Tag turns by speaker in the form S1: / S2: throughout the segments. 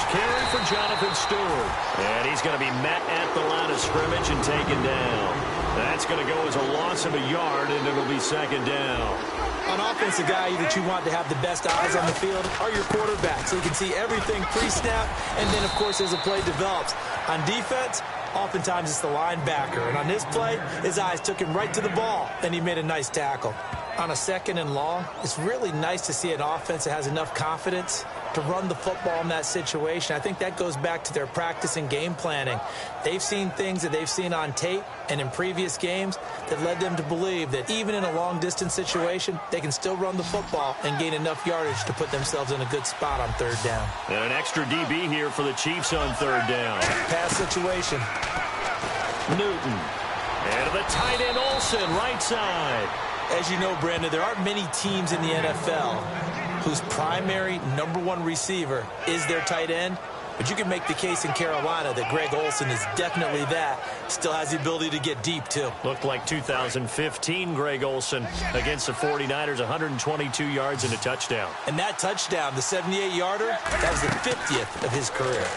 S1: first carry for Jonathan Stewart. And he's going to be met at the line of scrimmage and taken down. That's going to go as a loss of a yard, and it'll be second down.
S2: On offense, the guy that you want to have the best eyes on the field are your quarterbacks, so you can see everything pre-snap, and then, of course, as the play develops. On defense, oftentimes it's the linebacker, and on this play, his eyes took him right to the ball, and he made a nice tackle. On a second and long, it's really nice to see an offense that has enough confidence to run the football in that situation. I think that goes back to their practice and game planning. They've seen things that they've seen on tape and in previous games that led them to believe that even in a long-distance situation, they can still run the football and gain enough yardage to put themselves in a good spot on third down.
S1: And an extra DB here for the Chiefs on third down.
S2: Pass situation.
S1: Newton. And the tight end Olsen, right side.
S2: As you know, Brandon, there aren't many teams in the NFL whose primary number one receiver is their tight end. But you can make the case in Carolina that Greg Olsen is definitely that. Still has the ability to get deep, too.
S1: Looked like 2015 Greg Olsen against the 49ers, 122 yards and a touchdown.
S2: And that touchdown, the 78-yarder, that was the 50th of his career.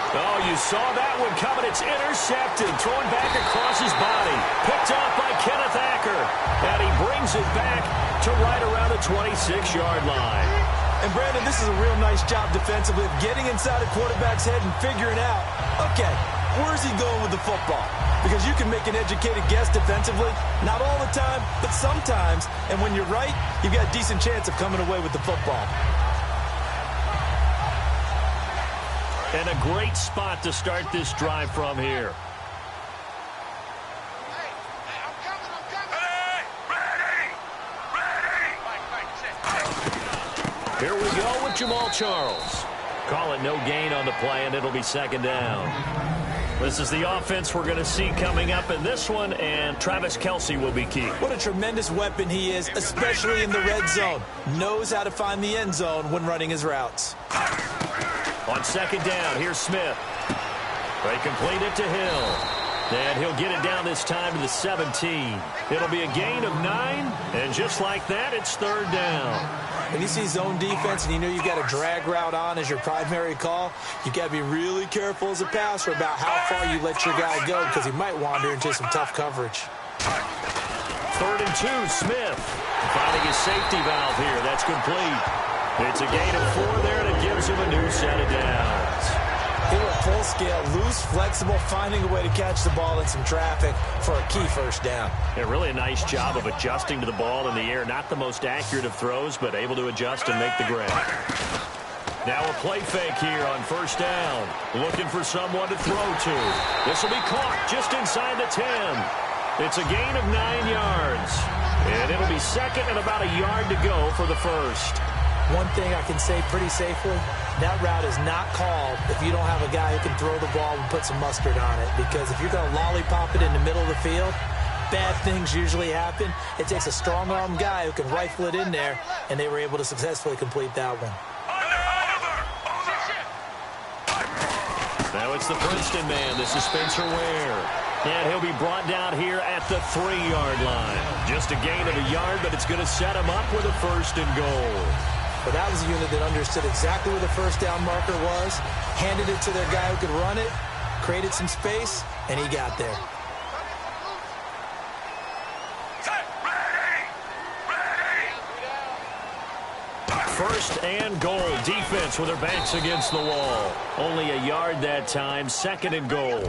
S1: Oh, you saw that one coming. It's intercepted. Thrown back across his body. Picked off by Kenneth Acker. And he brings it back to right around the 26-yard line.
S2: And, Brandon, this is a real nice job defensively of getting inside a quarterback's head and figuring out, okay, where's he going with the football? Because you can make an educated guess defensively. Not all the time, but sometimes. And when you're right, you've got a decent chance of coming away with the football.
S1: And a great spot to start this drive from here. Here we go with Jamal Charles. Call it no gain on the play, and it'll be second down. This is the offense we're going to see coming up in this one, and Travis Kelce will be key.
S2: What a tremendous weapon he is, especially in the red zone. Knows how to find the end zone when running his routes.
S1: On second down, here's Smith. They complete it to Hill. And he'll get it down this time to the 17. It'll be a gain of 9, and just like that, it's third down.
S2: When you see zone defense and you know you've got a drag route on as your primary call, you've got to be really careful as a passer about how far you let your guy go because he might wander into some tough coverage.
S1: Third and 2, Smith. Finding his safety valve here. That's complete. It's a gain of 4 there, and it gives him a new set of downs.
S2: They were full scale, loose, flexible, finding a way to catch the ball in some traffic for a key first down.
S1: Yeah, really a nice job of adjusting to the ball in the air. Not the most accurate of throws, but able to adjust and make the grab. Now a play fake here on first down. Looking for someone to throw to. This will be caught just inside the 10. It's a gain of 9 yards. And it'll be second and about a yard to go for the first.
S2: One thing I can say pretty safely, that route is not called if you don't have a guy who can throw the ball and put some mustard on it. Because if you're going to lollipop it in the middle of the field, bad things usually happen. It takes a strong-arm guy who can rifle it in there, and they were able to successfully complete that one.
S1: Now it's the Princeton man. This is Spencer Ware. And he'll be brought down here at the 3-yard line. Just a gain of a yard, but it's going to set him up with a first and goal.
S2: But that was a unit that understood exactly where the first down marker was, handed it to their guy who could run it, created some space, and he got there.
S1: First and goal. Defense with their backs against the wall. Only a yard that time. Second and goal.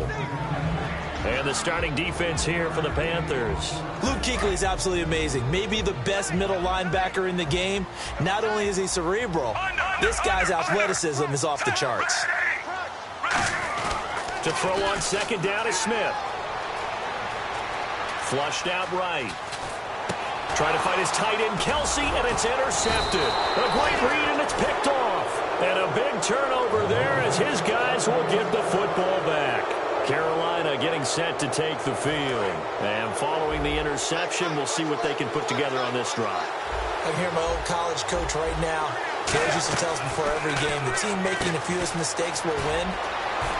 S1: And the starting defense here for the Panthers.
S2: Luke Kuechly is absolutely amazing. Maybe the best middle linebacker in the game. Not only is he cerebral, this guy's athleticism is off the charts.
S1: To throw on second down is Smith. Flushed out right. Trying to find his tight end, Kelce, and it's intercepted. A great read, and it's picked off. And a big turnover there as his guys will get the football back. Carolina getting set to take the field. And following the interception, we'll see what they can put together on this drive.
S2: I hear my old college coach right now. He used to tell us before every game, the team making the fewest mistakes will win.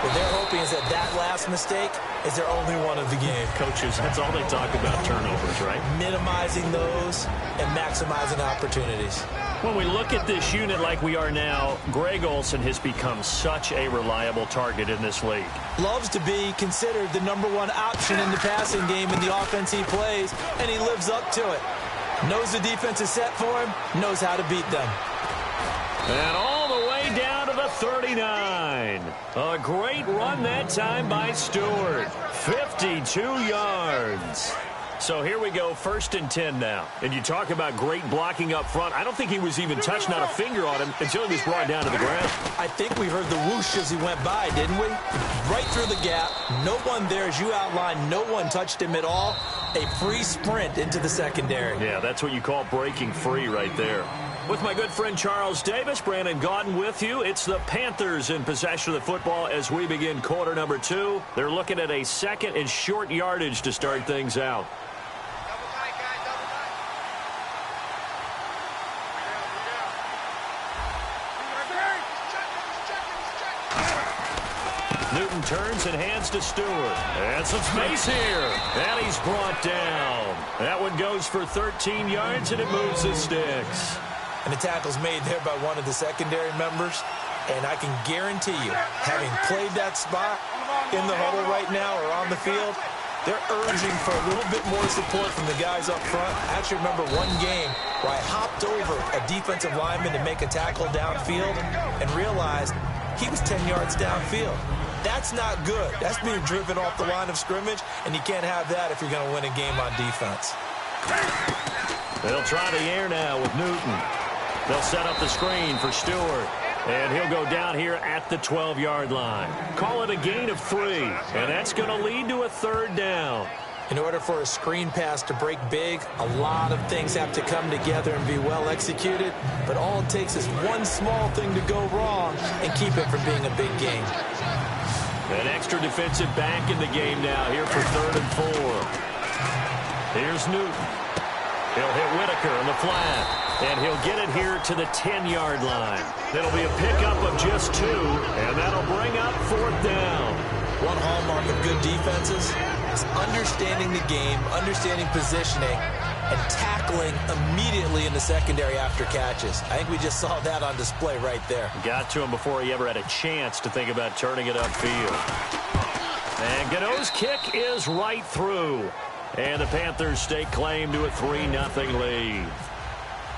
S2: What they're hoping is that last mistake is their only one of the game.
S1: Coaches, that's all they talk about, turnovers, right?
S2: Minimizing those and maximizing opportunities.
S1: When we look at this unit like we are now, Greg Olsen has become such a reliable target in this league.
S2: Loves to be considered the #1 option in the passing game in the offense he plays, and he lives up to it. Knows the defense is set for him, knows how to beat them.
S1: And all the way down to the 39. A great run that time by Stewart. 52 yards. So here we go, 1st and 10 now. And you talk about great blocking up front. I don't think he was even touched, not a finger on him, until he was brought down to the ground.
S2: I think we heard the whoosh as he went by, didn't we? Right through the gap. No one there, as you outlined. No one touched him at all. A free sprint into the secondary.
S1: Yeah, that's what you call breaking free right there. With my good friend Charles Davis, Brandon Gaudin with you. It's the Panthers in possession of the football as we begin quarter number 2. They're looking at a 2nd and short yardage to start things out. Newton turns and hands to Stewart. And some space here. And he's brought down. That one goes for 13 yards, and it moves the sticks.
S2: And the tackle's made there by one of the secondary members. And I can guarantee you, having played that spot in the huddle right now or on the field, they're urging for a little bit more support from the guys up front. I actually remember one game where I hopped over a defensive lineman to make a tackle downfield and realized he was 10 yards downfield. That's not good. That's being driven off the line of scrimmage, and you can't have that if you're going to win a game on defense.
S1: They'll try the air now with Newton. They'll set up the screen for Stewart. And he'll go down here at the 12-yard line. Call it a gain of 3, and that's going to lead to a 3rd down.
S2: In order for a screen pass to break big, a lot of things have to come together and be well executed, but all it takes is one small thing to go wrong and keep it from being a big game.
S1: An extra defensive back in the game now here for 3rd and 4. Here's Newton. He'll hit Whitaker in the flat, and he'll get it here to the 10-yard line. It'll be a pickup of just 2, and that'll bring up 4th down.
S2: One hallmark of good defenses is understanding the game, understanding positioning, and tackling immediately in the secondary after catches. I think we just saw that on display right there.
S1: Got to him before he ever had a chance to think about turning it upfield. And Gano's kick is right through. And the Panthers stake claim to a 3-0 lead.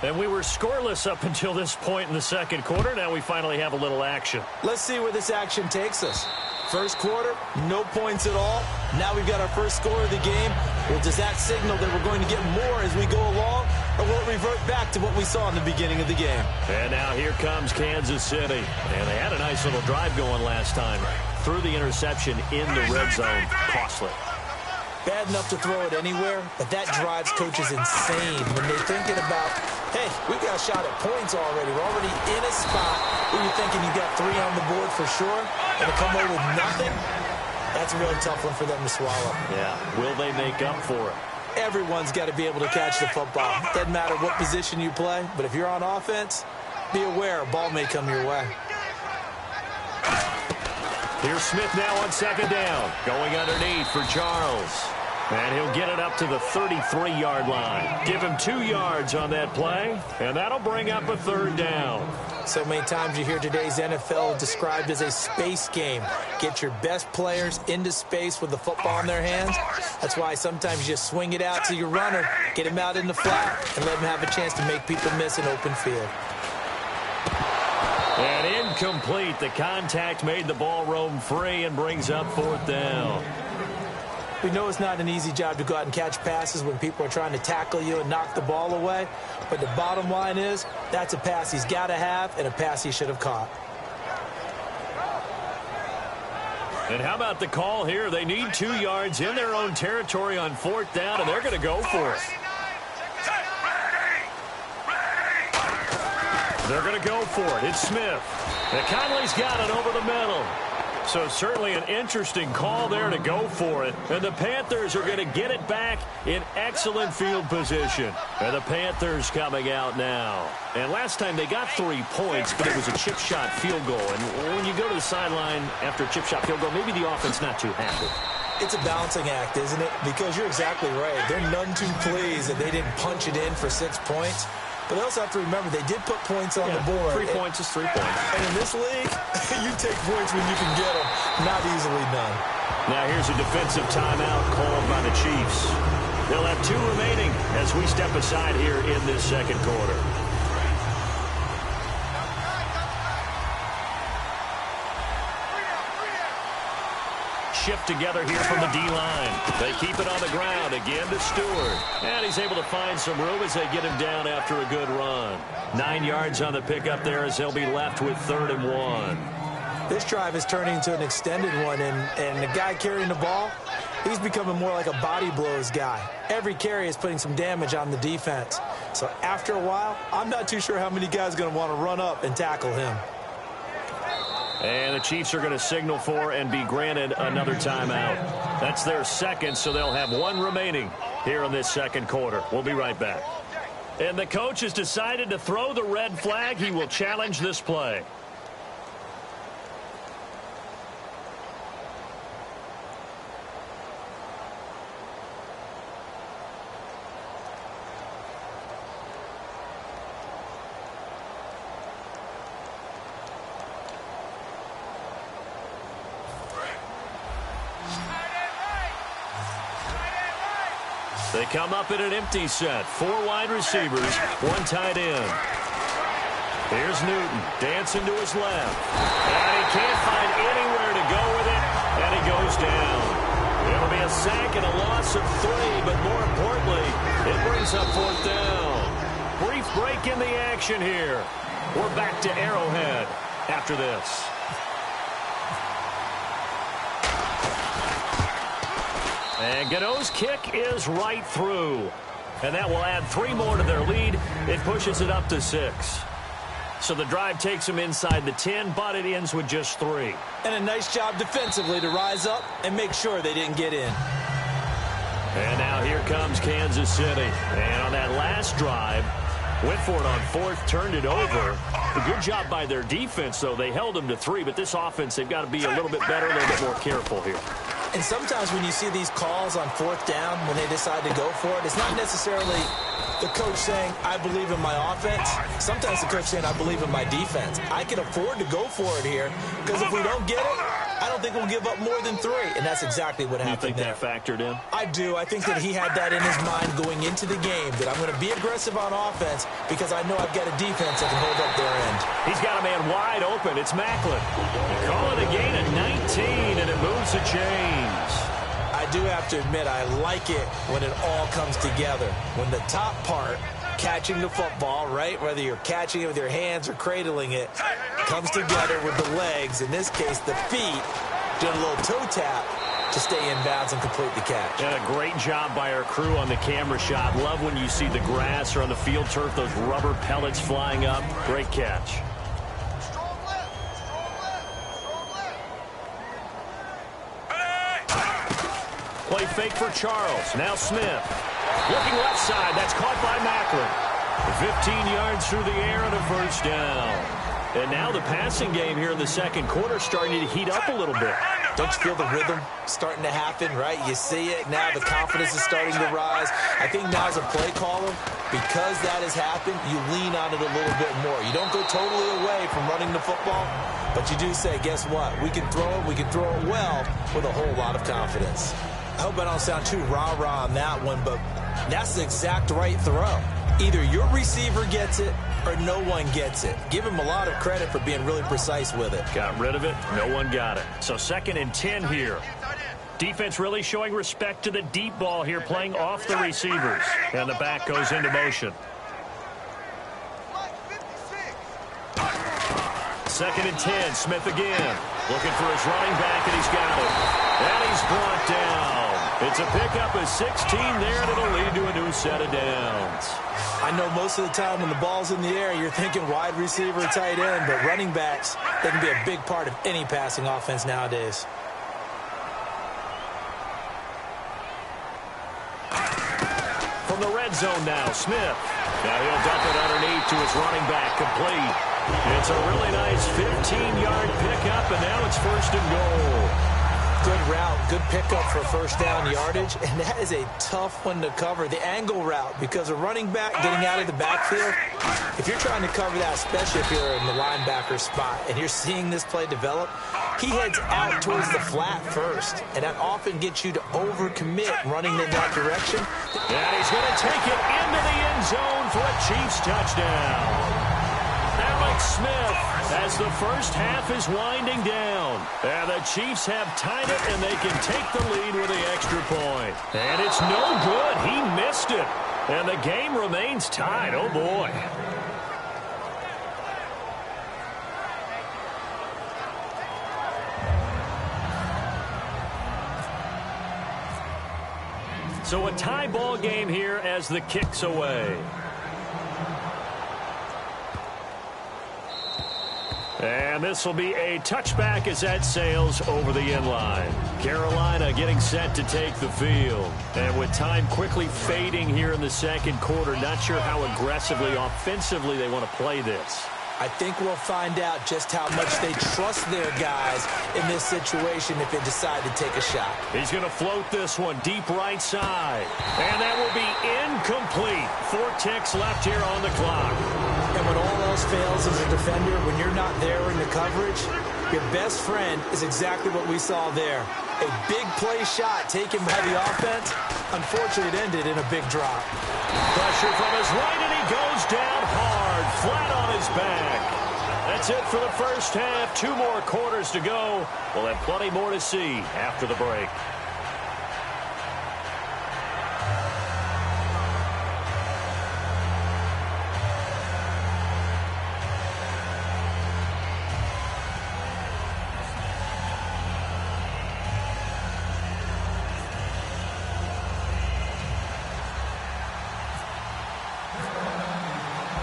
S1: And we were scoreless up until this point in the second quarter. Now we finally have a little action.
S2: Let's see where this action takes us. First quarter, no points at all. Now we've got our first score of the game. Well, does that signal that we're going to get more as we go along, or will it revert back to what we saw in the beginning of the game?
S1: And now here comes Kansas City. And they had a nice little drive going last time. Threw the interception in the red zone. Costly.
S2: Bad enough to throw it anywhere, but that drives coaches insane when they're thinking about, hey, we've got a shot at points already. We're already in a spot where you're thinking you've got 3 on the board for sure, and to come away with nothing, that's a really tough one for them to swallow.
S1: Yeah, will they make up for it?
S2: Everyone's got to be able to catch the football. Doesn't matter what position you play, but if you're on offense, be aware a ball may come your way.
S1: Here's Smith now on 2nd down. Going underneath for Charles. And he'll get it up to the 33-yard line. Give him 2 yards on that play, and that'll bring up a 3rd down.
S2: So many times you hear today's NFL described as a space game. Get your best players into space with the football in their hands. That's why sometimes you just swing it out to your runner, get him out in the flat, and let him have a chance to make people miss an open field.
S1: And incomplete. The contact made the ball roam free and brings up 4th down.
S2: We know it's not an easy job to go out and catch passes when people are trying to tackle you and knock the ball away. But the bottom line is, that's a pass he's got to have and a pass he should have caught.
S1: And how about the call here? They need 2 yards in their own territory on 4th down, and they're going to go for it. They're going to go for it. It's Smith. And Conley's got it over the middle. So certainly an interesting call there to go for it. And the Panthers are going to get it back in excellent field position. And the Panthers coming out now. And last time they got 3 points, but it was a chip shot field goal. And when you go to the sideline after a chip shot field goal, maybe the offense not too happy.
S2: It's a balancing act, isn't it? Because you're exactly right. They're none too pleased that they didn't punch it in for 6 points. But they also have to remember they did put points on the board.
S1: 3 points is 3 points.
S2: And in this league, you take points when you can get them. Not easily done.
S1: Now here's a defensive timeout called by the Chiefs. They'll have 2 remaining as we step aside here in this second quarter. Shift together here from the D-line. They keep it on the ground again to Stewart. And he's able to find some room as they get him down after a good run. 9 yards on the pickup there as they'll be left with 3rd and 1.
S2: This drive is turning into an extended one, and the guy carrying the ball, he's becoming more like a body blows guy. Every carry is putting some damage on the defense. So after a while, I'm not too sure how many guys are going to want to run up and tackle him.
S1: And the Chiefs are going to signal for and be granted another timeout. That's their second, so they'll have 1 remaining here in this second quarter. We'll be right back. And the coach has decided to throw the red flag. He will challenge this play. They come up in an empty set. 4 wide receivers, 1 tight end. Here's Newton dancing to his left. And he can't find anywhere to go with it, and he goes down. It'll be a sack and a loss of 3, but more importantly, it brings up 4th down. Brief break in the action here. We're back to Arrowhead after this. And Gano's kick is right through. And that will add 3 more to their lead. It pushes it up to 6. So the drive takes them inside the 10, but it ends with just 3.
S2: And a nice job defensively to rise up and make sure they didn't get in.
S1: And now here comes Kansas City. And on that last drive, went for it on 4th, turned it over. A good job by their defense, though. They held them to 3, but this offense, they've got to be a little bit better, a little bit more careful here.
S2: And sometimes when you see these calls on 4th down, when they decide to go for it, it's not necessarily the coach saying, I believe in my offense. Sometimes the coach saying, I believe in my defense. I can afford to go for it here, because if we don't get it, I don't think we'll give up more than 3. And that's exactly what happened there.
S1: You think that factored in?
S2: I do. I think that he had that in his mind going into the game, that I'm going to be aggressive on offense because I know I've got a defense that can hold up their end.
S1: He's got a man wide open. It's Macklin. Call it a gain at 19, and it moves the chains.
S2: I do have to admit, I like it when it all comes together. When the top part, catching the football, right, whether you're catching it with your hands or cradling it, comes together with the legs, in this case the feet, doing a little toe tap to stay in bounds and complete the catch.
S1: And a great job by our crew on the camera shot. Love when you see the grass or on the field turf, those rubber pellets flying up. Great catch. Play fake for Charles. Now Smith. Looking left side. That's caught by Macklin. 15 yards through the air and a 1st down. And now the passing game here in the second quarter starting to heat up a little bit.
S2: Don't you feel the rhythm starting to happen, right? You see it. Now the confidence is starting to rise. I think now as a play caller, because that has happened, you lean on it a little bit more. You don't go totally away from running the football, but you do say, guess what? We can throw it. We can throw it well with a whole lot of confidence. I hope I don't sound too rah-rah on that one, but that's the exact right throw. Either your receiver gets it or no one gets it. Give him a lot of credit for being really precise with it.
S1: Got rid of it. No one got it. So 2nd and 10 here. Defense really showing respect to the deep ball here, playing off the receivers. And the back goes into motion. 2nd and 10. Smith again. Looking for his running back, and he's got it. And he's brought down. It's a pickup of 16 there, and it'll lead to a new set of downs.
S2: I know most of the time when the ball's in the air, you're thinking wide receiver, tight end, but running backs, they can be a big part of any passing offense nowadays.
S1: From the red zone now, Smith. Now he'll dump it underneath to his running back, complete. It's a really nice 15-yard pickup, and now it's 1st and goal.
S2: Good route, good pickup for first down yardage, and that is a tough one to cover, the angle route, because a running back getting out of the backfield, if you're trying to cover that, especially if you're in the linebacker spot, and you're seeing this play develop, he heads out towards the flat first, and that often gets you to overcommit running in that direction.
S1: And he's going to take it into the end zone for a Chiefs touchdown. Alex Smith, as the first half is winding down. And the Chiefs have tied it, and they can take the lead with the extra point. And it's no good. He missed it. And the game remains tied. Oh, boy. So a tie ball game here as the kick's away. And this will be a touchback as that sails over the end line. Carolina getting set to take the field. And with time quickly fading here in the second quarter, not sure how aggressively, offensively they want to play this.
S2: I think we'll find out just how much they trust their guys in this situation if they decide to take a shot.
S1: He's going to float this one deep right side. And that will be incomplete. 4 ticks left here on the clock.
S2: And when all else fails as a defender, when you're not there in the coverage, your best friend is exactly what we saw there. A big play shot taken by the offense. Unfortunately, it ended in a big drop.
S1: Pressure from his right, and he goes down hard, flat on his back. That's it for the first half. 2 more quarters to go. We'll have plenty more to see after the break.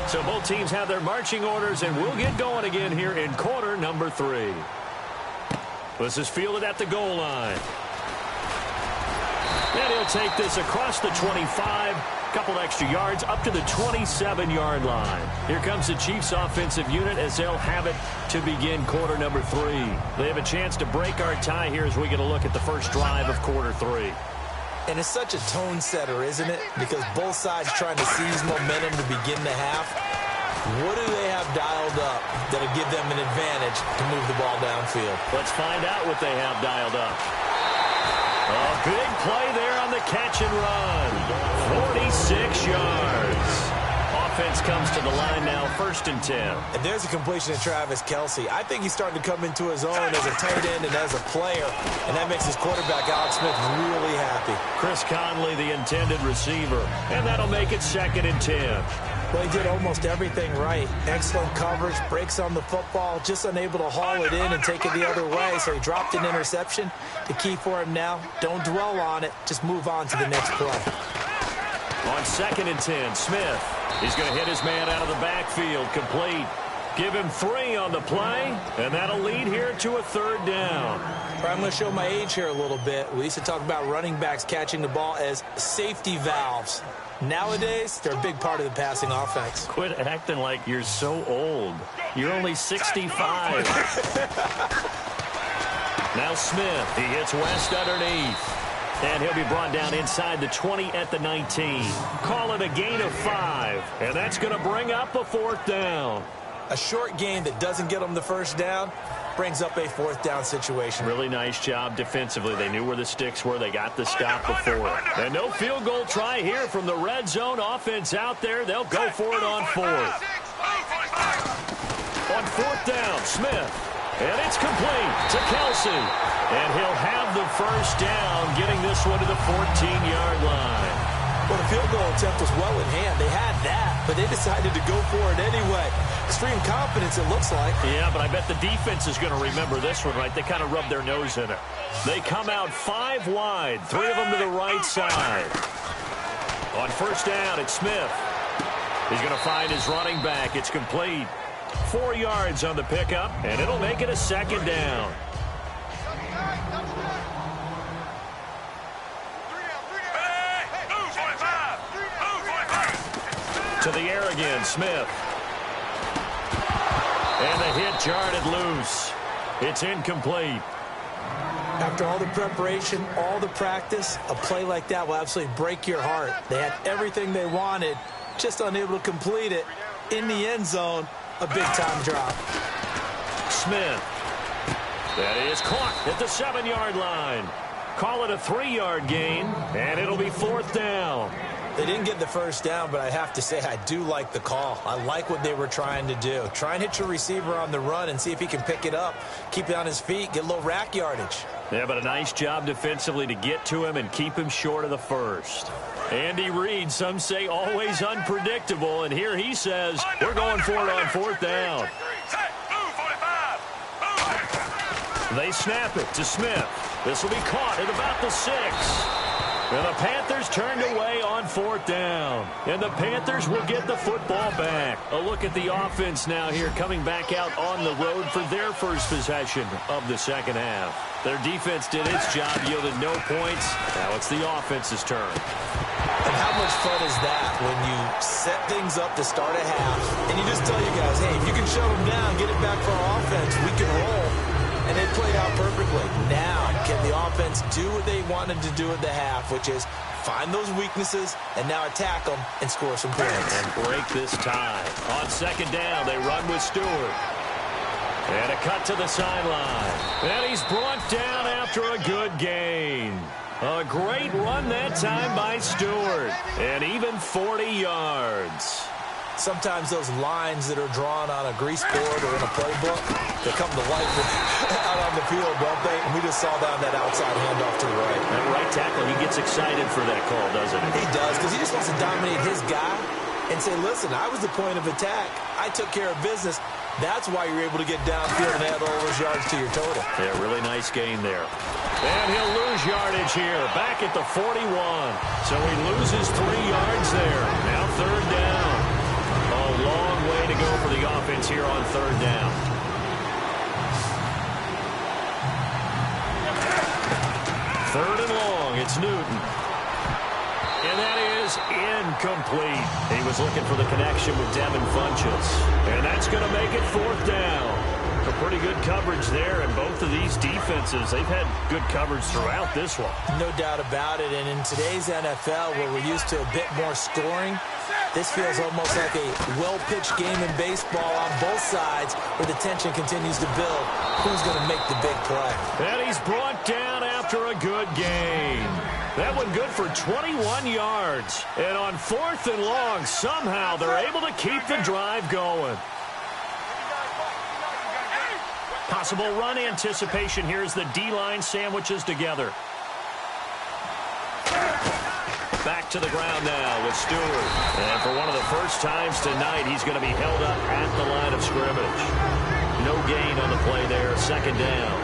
S1: So both teams have their marching orders, and we'll get going again here in quarter number 3. This is fielded at the goal line. And he'll take this across the 25, couple extra yards, up to the 27-yard line. Here comes the Chiefs offensive unit as they'll have it to begin quarter number 3. They have a chance to break our tie here as we get a look at the first drive of quarter 3.
S2: And it's such a tone setter, isn't it? Because both sides trying to seize momentum to begin the half. What do they have dialed up that'll give them an advantage to move the ball downfield?
S1: Let's find out what they have dialed up. A big play there on the catch and run. 46 yards. Offense comes to the line now, 1st and 10.
S2: And there's a completion to Travis Kelce. I think he's starting to come into his own as a tight end and as a player, and that makes his quarterback, Alex Smith, really happy.
S1: Chris Conley, the intended receiver, and that'll make it 2nd and 10.
S2: Well, he did almost everything right. Excellent coverage, breaks on the football, just unable to haul it in and take it the other way, so he dropped an interception. The key for him now, don't dwell on it, just move on to the next play.
S1: On 2nd and 10, Smith. He's going to hit his man out of the backfield, complete. Give him 3 on the play, and that'll lead here to a 3rd down.
S2: I'm going to show my age here a little bit. We used to talk about running backs catching the ball as safety valves. Nowadays, they're a big part of the passing offense.
S1: Quit acting like you're so old. You're only 65. Now Smith, he hits West underneath. And he'll be brought down inside the 20 at the 19. Call it a gain of 5. And that's going to bring up a 4th down.
S2: A short gain that doesn't get them the first down brings up a 4th down situation.
S1: Really nice job defensively. They knew where the sticks were. They got the stop before. And no field goal try here from the red zone offense out there. They'll go for it on 4th. On 4th down, Smith. And it's complete to Kelce. And he'll have the first down, getting this one to the 14-yard line.
S2: Well, the field goal attempt was well in hand. They had that, but they decided to go for it anyway. Extreme confidence, it looks like.
S1: Yeah, but I bet the defense is going to remember this one, right? They kind of rubbed their nose in it. They come out 5 wide, 3 of them to the right side. On 1st down, it's Smith. He's going to find his running back. It's complete. 4 yards on the pickup, and it'll make it a second down. To the air again, Smith. And the hit jarred it loose. It's incomplete.
S2: After all the preparation, all the practice, a play like that will absolutely break your heart. They had everything they wanted, just unable to complete it. In the end zone, a big-time drop.
S1: Smith. That is caught at the 7-yard line. Call it a 3-yard gain, and it'll be 4th down.
S2: They didn't get the first down, but I have to say I do like the call. I like what they were trying to do. Try and hit your receiver on the run and see if he can pick it up, keep it on his feet, get a little rack yardage.
S1: Yeah, but a nice job defensively to get to him and keep him short of the first. Andy Reid, some say always unpredictable, and here he says we're going for it on 4th down. They snap it to Smith. This will be caught at about the 6. And the Panthers turned away on 4th down. And the Panthers will get the football back. A look at the offense now here, coming back out on the road for their first possession of the second half. Their defense did its job, yielded no points. Now it's the offense's turn.
S2: And how much fun is that when you set things up to start a half, and you just tell you guys, hey, if you can shut them down, get it back for our offense, we can roll. And they played out perfectly. Now, can the offense do what they wanted to do at the half, which is find those weaknesses and now attack them and score some points.
S1: And break this tie. On second down, they run with Stewart. And a cut to the sideline. And he's brought down after a good gain. A great run that time by Stewart. And even 40 yards.
S2: Sometimes those lines that are drawn on a grease board or in a playbook, they come to life out on the field, don't they? And we just saw that on that outside handoff to the right.
S1: That right tackle, he gets excited for that call, doesn't he?
S2: He does, because he just wants to dominate his guy and say, listen, I was the point of attack. I took care of business. That's why you're able to get downfield and add all those yards to your total.
S1: Yeah, really nice gain there. And he'll lose yardage here, back at the 41. So he loses 3 yards there. Now 3rd down. A long way to go for the offense here on 3rd down. Third and long, it's Newton. And that is incomplete. He was looking for the connection with Devin Funchess. And that's going to make it 4th down. A pretty good coverage there, and both of these defenses, they've had good coverage throughout this one.
S2: No doubt about it, and in today's NFL, where we're used to a bit more scoring, this feels almost like a well-pitched game in baseball on both sides, where the tension continues to build. Who's going to make the big play?
S1: And he's brought down after a good gain. That one good for 21 yards. And on 4th and long, somehow they're able to keep the drive going. Possible run anticipation here as the D-line sandwiches together. Back to the ground now with Stewart. And for one of the first times tonight, he's going to be held up at the line of scrimmage. No gain on the play there, 2nd down.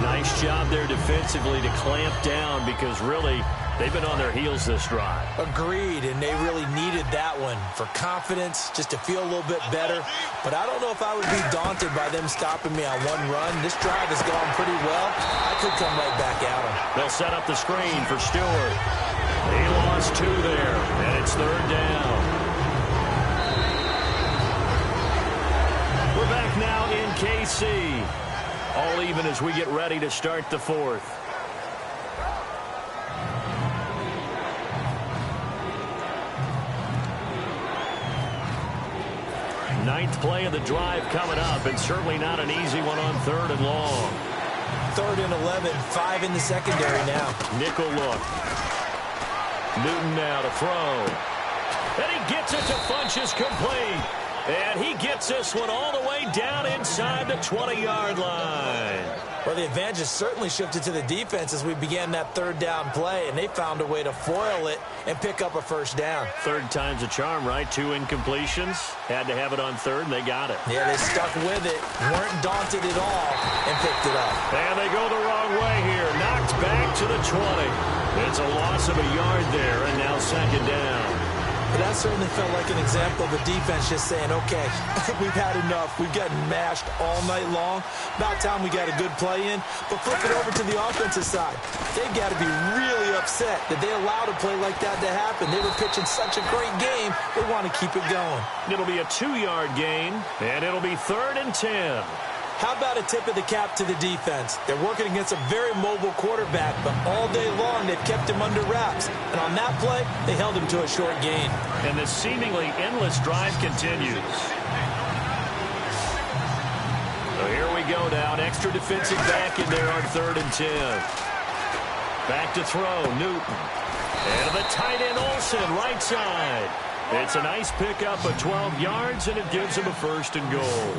S1: Nice job there defensively to clamp down because really they've been on their heels this drive.
S2: Agreed, and they really needed that one for confidence, just to feel a little bit better. But I don't know if I would be daunted by them stopping me on one run. This drive has gone pretty well. I could come right back at them.
S1: They'll set up the screen for Stewart. He lost 2 there, and it's 3rd down. We're back now in KC. All even as we get ready to start the 4th. Ninth play of the drive coming up, and certainly not an easy one on 3rd and long.
S2: 3rd and 11, 5 in the secondary now.
S1: Nickel look. Newton now to throw. And he gets it to Funchess complete. And he gets this one all the way down inside the 20-yard line.
S2: Well, the advantage has certainly shifted to the defense as we began that 3rd down play, and they found a way to foil it and pick up a 1st down.
S1: 3rd time's a charm, right? 2 incompletions. Had to have it on 3rd, and they got it.
S2: Yeah, they stuck with it, weren't daunted at all, and picked it up.
S1: And they go the wrong way here. Knocked back to the 20. It's a loss of a yard there, and now 2nd down.
S2: But that certainly felt like an example of the defense just saying, okay, we've had enough. We've gotten mashed all night long. About time we got a good play in. But flip it over to the offensive side. They've got to be really upset that they allowed a play like that to happen. They were pitching such a great game, they want to keep it going.
S1: It'll be a 2-yard gain, and it'll be 3rd and 10.
S2: How about a tip of the cap to the defense? They're working against a very mobile quarterback, but all day long they've kept him under wraps. And on that play, they held him to a short gain.
S1: And the seemingly endless drive continues. So here we go now. An extra defensive back in there on 3rd and 10. Back to throw, Newton. And the tight end Olsen, right side. It's a nice pickup of 12 yards, and it gives him a 1st and goal.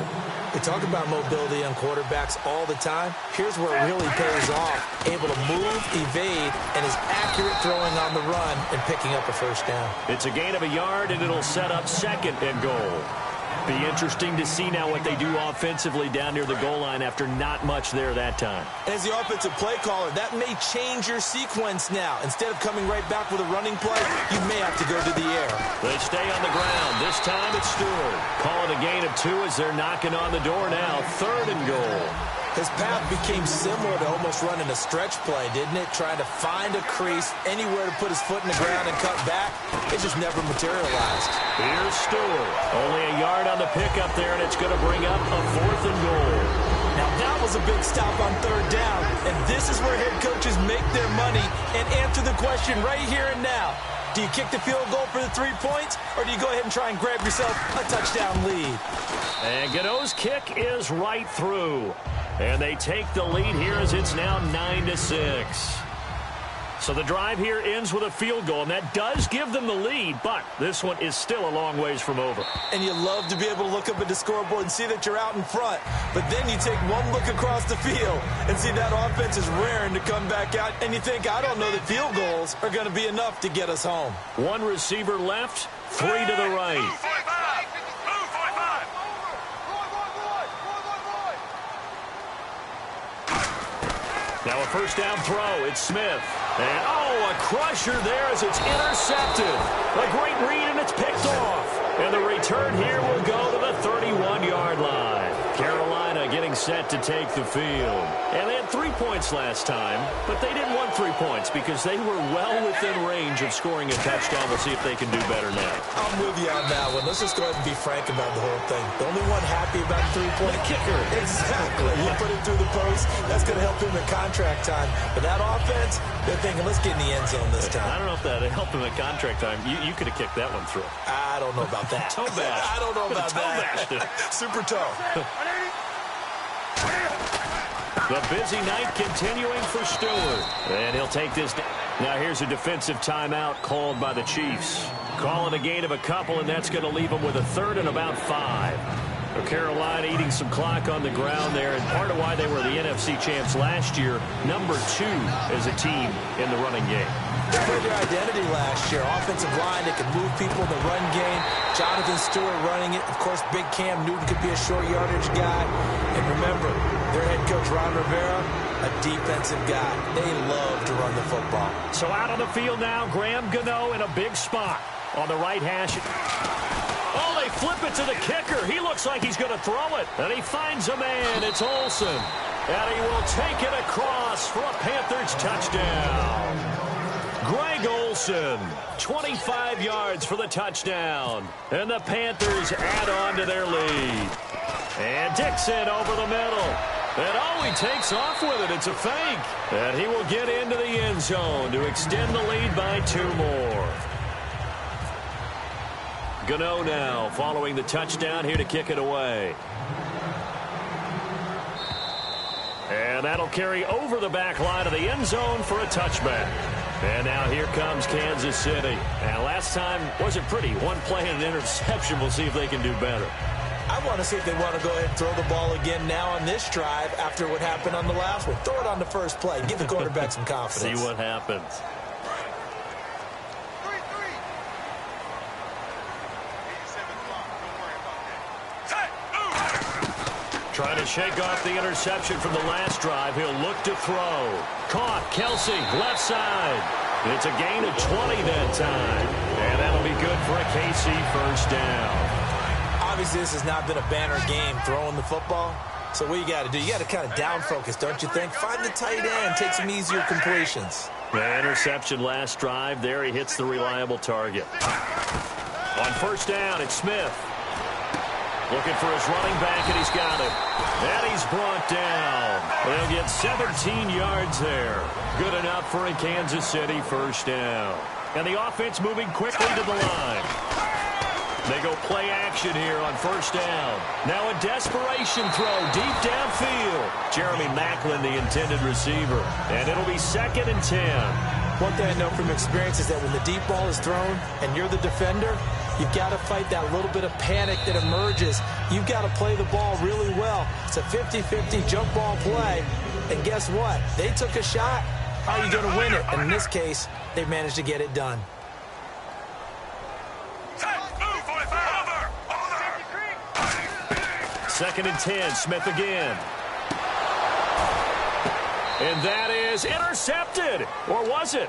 S2: We talk about mobility on quarterbacks all the time. Here's where it really pays off. Able to move, evade, and is accurate throwing on the run and picking up a 1st down.
S1: It's a gain of a yard, and it'll set up 2nd and goal. Be interesting to see now what they do offensively down near the goal line after not much there that time.
S2: As the offensive play caller, that may change your sequence now. Instead of coming right back with a running play, you may have to go to the air.
S1: They stay on the ground. This time it's Stewart. Calling a gain of 2 as they're knocking on the door now. 3rd and goal.
S2: His path became similar to almost running a stretch play, didn't it? Trying to find a crease, anywhere to put his foot in the ground and cut back. It just never materialized.
S1: Here's Stewart. Only a yard on the pickup there, and it's going to bring up a 4th and goal.
S2: Now that was a big stop on 3rd down, and this is where head coaches make their money and answer the question right here and now. Do you kick the field goal for the 3 points, or do you go ahead and try and grab yourself a touchdown lead?
S1: And Gano's kick is right through. And they take the lead here as it's now 9-6. So the drive here ends with a field goal, and that does give them the lead, but this one is still a long ways from over.
S2: And you love to be able to look up at the scoreboard and see that you're out in front, but then you take one look across the field and see that offense is raring to come back out, and you think, I don't know that field goals are going to be enough to get us home.
S1: 1 receiver left, 3 to the right. Now a 1st down throw. It's Smith. And, a crusher there as it's intercepted. A great read, and it's picked off. And the return here will go to the 31-yard line. Carolina getting set to take the field. And they had 3 points last time, but they didn't want 3 points because they were well within range of scoring a touchdown. We'll see if they can do better now.
S2: I'm with you on that one. Let's just go ahead and be frank about the whole thing. The only one happy about the 3-point
S1: kicker.
S2: Exactly. You put it through the post, that's going to help him at contract time. But that offense, they're thinking, let's get in the end zone this time.
S1: I don't know if that helped him at contract time. You could have kicked that one through.
S2: I don't know about that.
S1: Toe bash.
S2: I don't know about
S1: that.
S2: Super toe.
S1: The busy night continuing for Stewart. And he'll take this. Now here's a defensive timeout called by the Chiefs. Calling a gain of a couple, and that's going to leave them with a 3rd and about 5. So Carolina eating some clock on the ground there, and part of why they were the NFC champs last year, number 2 as a team in the running game.
S2: They played their identity last year. Offensive line, they could move people in the run game. Jonathan Stewart running it. Of course, big Cam Newton could be a short yardage guy. And remember, their head coach, Ron Rivera, a defensive guy. They love to run the football.
S1: So out on the field now, Graham Gano in a big spot on the right hash. Oh, they flip it to the kicker. He looks like he's going to throw it. And he finds a man. It's Olsen. And he will take it across for a Panthers touchdown. Greg Olsen, 25 yards for the touchdown. And the Panthers add on to their lead. And Dixon over the middle. And he takes off with it. It's a fake. And he will get into the end zone to extend the lead by 2 more. Gano now following the touchdown here to kick it away. And that'll carry over the back line of the end zone for a touchback. And now here comes Kansas City. And last time wasn't pretty. 1 play and an interception. We'll see if they can do better.
S2: I want to see if they want to go ahead and throw the ball again now on this drive after what happened on the last one. Throw it on the first play. Give the quarterback some confidence.
S1: See what happens. Trying to shake off the interception from the last drive. He'll look to throw. Caught. Kelsey, left side. It's a gain of 20 that time. And that'll be good for a KC first down.
S2: Obviously, this has not been a banner game throwing the football. So what you got to do, you got to kind of down focus, don't you think? Find the tight end, take some easier completions.
S1: The interception last drive. There he hits the reliable target. On first down, it's Smith. Looking for his running back, and he's got it. And he's brought down. They'll get 17 yards there. Good enough for a Kansas City first down. And the offense moving quickly to the line. They go play action here on first down. Now a desperation throw deep downfield. Jeremy Maclin, the intended receiver. And it'll be 2nd and 10.
S2: One thing I know from experience is that when the deep ball is thrown and you're the defender, you've got to fight that little bit of panic that emerges. You've got to play the ball really well. It's a 50-50 jump ball play. And guess what? They took a shot. How are you going to win it? And in this case, they managed to get it done.
S1: 2nd and 10, Smith again. And that is intercepted. Or was it?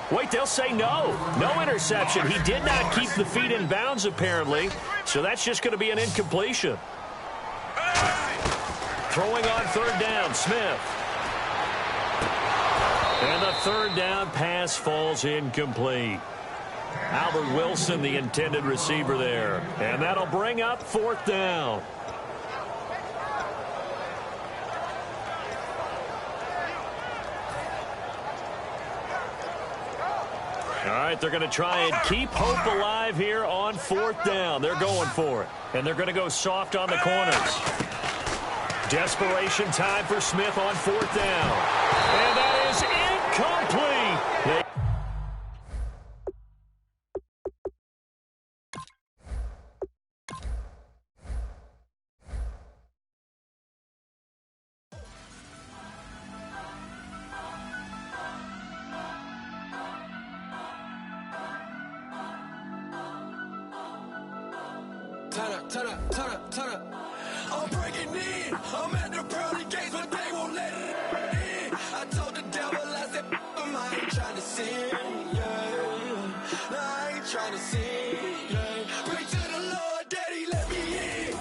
S1: Wait, they'll say no. No interception. He did not keep the feet in bounds, apparently. So that's just going to be an incompletion. Throwing on 3rd down, Smith. And the 3rd down pass falls incomplete. Albert Wilson, the intended receiver there. And that'll bring up 4th down. All right, they're going to try and keep hope alive here on 4th down. They're going for it. And they're going to go soft on the corners. Desperation time for Smith on 4th down. And that is incomplete.
S3: Turn up. I'm breaking in. I'm at the pearly gates, but they won't let it in. I told the devil, I said, I ain't trying to sin, yeah. No, I ain't trying to sin, yeah. Pray to the Lord, Daddy, let me in.